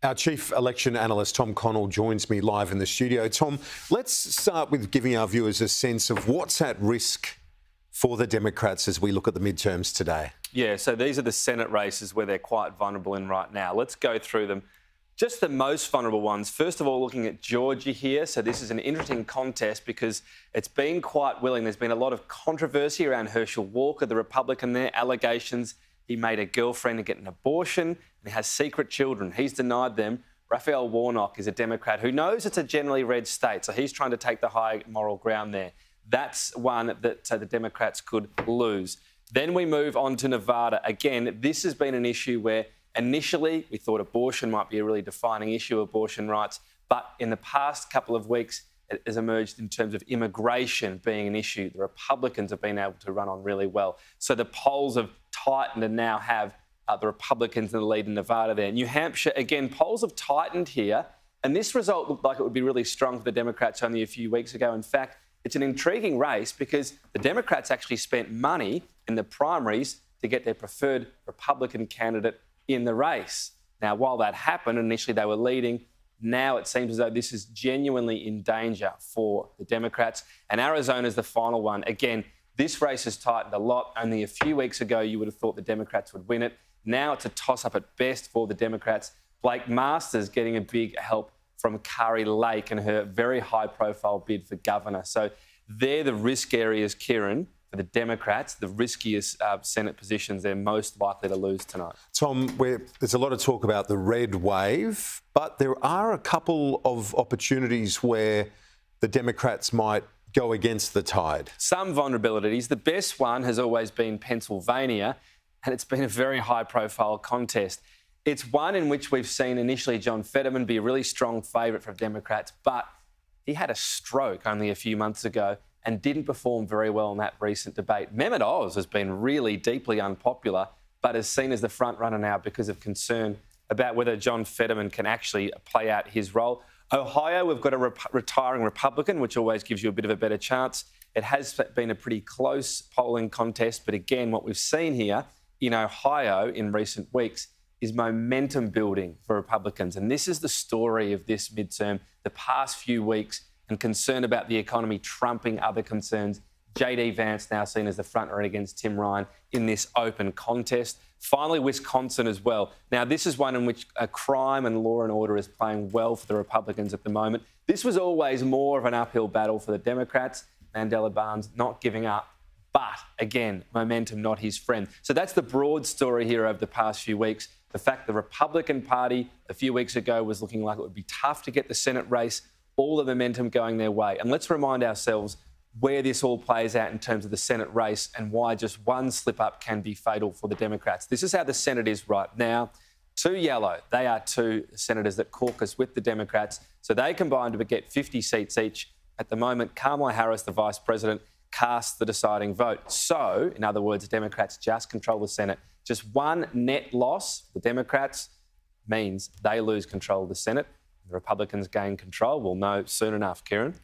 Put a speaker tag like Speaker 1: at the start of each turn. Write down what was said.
Speaker 1: Our chief election analyst, Tom Connell, joins me live in the studio. Tom, let's start with giving our viewers a sense of what's at risk for the Democrats as we look at the midterms today.
Speaker 2: Yeah, so these are the Senate races where they're quite vulnerable in right now. Let's go through them. Just the most vulnerable ones. First of all, looking at Georgia here. So this is an interesting contest because it's been quite willing. There's been a lot of controversy around Herschel Walker, the Republican there, allegations he made a girlfriend to get an abortion and he has secret children. He's denied them. Raphael Warnock is a Democrat who knows it's a generally red state, so he's trying to take the high moral ground there. That's one that the Democrats could lose. Then we move on to Nevada. Again, this has been an issue where initially we thought abortion might be a really defining issue, abortion rights, but in the past couple of weeks it has emerged in terms of immigration being an issue. The Republicans have been able to run on really well. So the polls have tightened and now have the Republicans in the lead in Nevada there. New Hampshire, again, polls have tightened here, and this result looked like it would be really strong for the Democrats only a few weeks ago. In fact, it's an intriguing race because the Democrats actually spent money in the primaries to get their preferred Republican candidate in the race. Now, while that happened, initially they were leading. Now it seems as though this is genuinely in danger for the Democrats. And Arizona is the final one. Again, this race has tightened a lot. Only a few weeks ago, you would have thought the Democrats would win it. Now it's a toss-up at best for the Democrats. Blake Masters getting a big help from Kari Lake and her very high-profile bid for governor. So they're the risk areas, Kieran, for the Democrats, the riskiest Senate positions they're most likely to lose tonight.
Speaker 1: Tom, there's a lot of talk about the red wave, but there are a couple of opportunities where the Democrats might go against the tide.
Speaker 2: Some vulnerabilities. The best one has always been Pennsylvania, and it's been a very high-profile contest. It's one in which we've seen initially John Fetterman be a really strong favourite for Democrats, but he had a stroke only a few months ago and didn't perform very well in that recent debate. Mehmet Oz has been really deeply unpopular, but is seen as the front runner now because of concern about whether John Fetterman can actually play out his role. Ohio, we've got a retiring Republican, which always gives you a bit of a better chance. It has been a pretty close polling contest, but again, what we've seen here in Ohio in recent weeks is momentum building for Republicans. And this is the story of this midterm, the past few weeks, and concern about the economy trumping other concerns. J.D. Vance now seen as the front runner against Tim Ryan in this open contest. Finally, Wisconsin as well. Now, this is one in which crime and law and order is playing well for the Republicans at the moment. This was always more of an uphill battle for the Democrats. Mandela Barnes not giving up. But, again, momentum not his friend. So that's the broad story here over the past few weeks. The fact the Republican Party a few weeks ago was looking like it would be tough to get the Senate race, all the momentum going their way. And let's remind ourselves where this all plays out in terms of the Senate race and why just one slip-up can be fatal for the Democrats. This is how the Senate is right now. Two yellow. They are two senators that caucus with the Democrats. So they combine to get 50 seats each. At the moment, Kamala Harris, the Vice President, casts the deciding vote. So, in other words, Democrats just control the Senate. Just one net loss for the Democrats means they lose control of the Senate. The Republicans gain control. We'll know soon enough, Kieran.